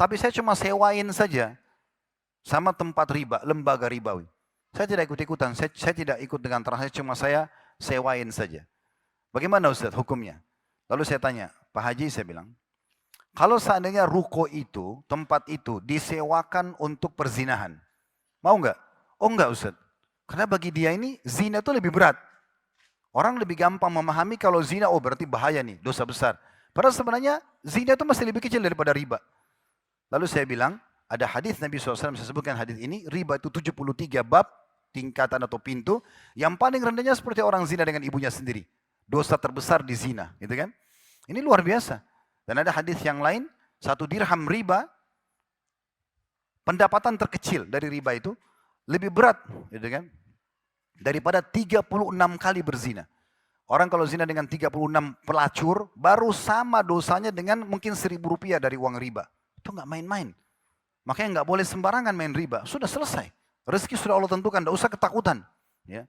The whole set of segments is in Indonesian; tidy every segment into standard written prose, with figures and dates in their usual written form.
tapi saya cuma sewain saja sama tempat riba, lembaga ribawi. Saya tidak ikut-ikutan, saya tidak ikut dengan transaksi, cuma saya sewain saja. Bagaimana Ustaz hukumnya? Lalu saya tanya, Pak Haji saya bilang, kalau seandainya ruko itu, tempat itu disewakan untuk perzinahan, mau nggak? Oh enggak Ustaz. Karena bagi dia ini zina itu lebih berat. Orang lebih gampang memahami kalau zina, oh berarti bahaya nih, dosa besar. Padahal sebenarnya zina itu masih lebih kecil daripada riba. Lalu saya bilang, ada hadis Nabi SAW, saya sebutkan hadis ini, riba itu 73 bab, tingkatan atau pintu, yang paling rendahnya seperti orang zina dengan ibunya sendiri. Dosa terbesar di zina, gitu kan? Ini luar biasa. Dan ada hadis yang lain, 1 dirham riba, pendapatan terkecil dari riba itu, lebih berat, gitu kan? Daripada 36 kali berzina. Orang kalau zina dengan 36 pelacur, baru sama dosanya dengan mungkin 1.000 rupiah dari uang riba. Itu nggak main-main. Makanya nggak boleh sembarangan main riba. Sudah selesai. Rezeki sudah Allah tentukan, nggak usah ketakutan. Ya.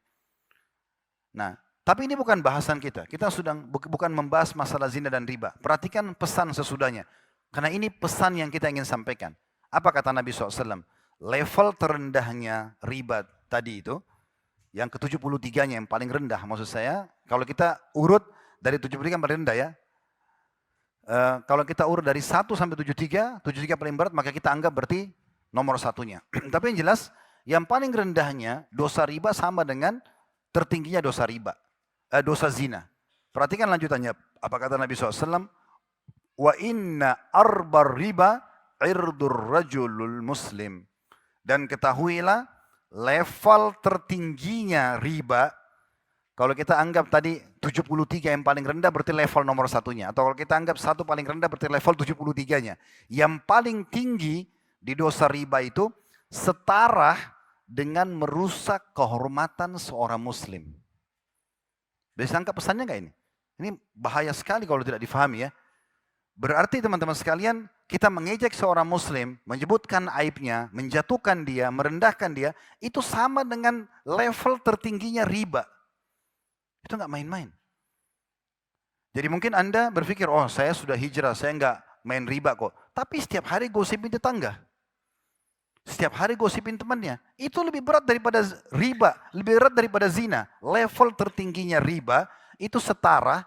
Nah, tapi ini bukan bahasan kita. Kita bukan membahas masalah zina dan riba. Perhatikan pesan sesudahnya. Karena ini pesan yang kita ingin sampaikan. Apa kata Nabi SAW? Level terendahnya riba tadi itu, yang ke-73-nya yang paling rendah. Maksud saya, kalau kita urut dari 73 yang paling rendah ya. Kalau kita urut dari 1 sampai 73, 73 paling berat, maka kita anggap berarti nomor satunya. Tapi yang jelas, yang paling rendahnya dosa riba sama dengan tertingginya dosa riba. Dosa zina. Perhatikan lanjutannya. Apa kata Nabi SAW? Wa inna arbar riba irdur rajulul muslim. Dan ketahuilah level tertingginya riba, kalau kita anggap tadi 73 yang paling rendah berarti level nomor satunya. Atau kalau kita anggap 1 paling rendah berarti level 73-nya. Yang paling tinggi di dosa riba itu setara dengan merusak kehormatan seorang muslim. Bisa angkat pesannya nggak ini? Ini bahaya sekali kalau tidak difahami ya. Berarti teman-teman sekalian, kita mengejek seorang muslim, menyebutkan aibnya, menjatuhkan dia, merendahkan dia, itu sama dengan level tertingginya riba. Itu nggak main-main. Jadi mungkin Anda berpikir, oh saya sudah hijrah, saya nggak main riba kok. Tapi setiap hari gosipin tetangga. Setiap hari gosipin temannya. Itu lebih berat daripada riba, lebih berat daripada zina. Level tertingginya riba itu setara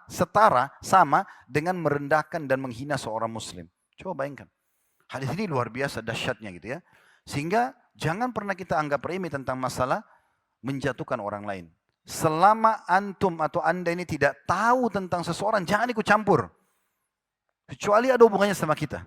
sama dengan merendahkan dan menghina seorang muslim. Coba bayangkan. Hadis ini luar biasa dahsyatnya gitu ya. Sehingga jangan pernah kita anggap remeh tentang masalah menjatuhkan orang lain. Selama antum atau anda ini tidak tahu tentang seseorang, jangan ikut campur. Kecuali ada hubungannya sama kita.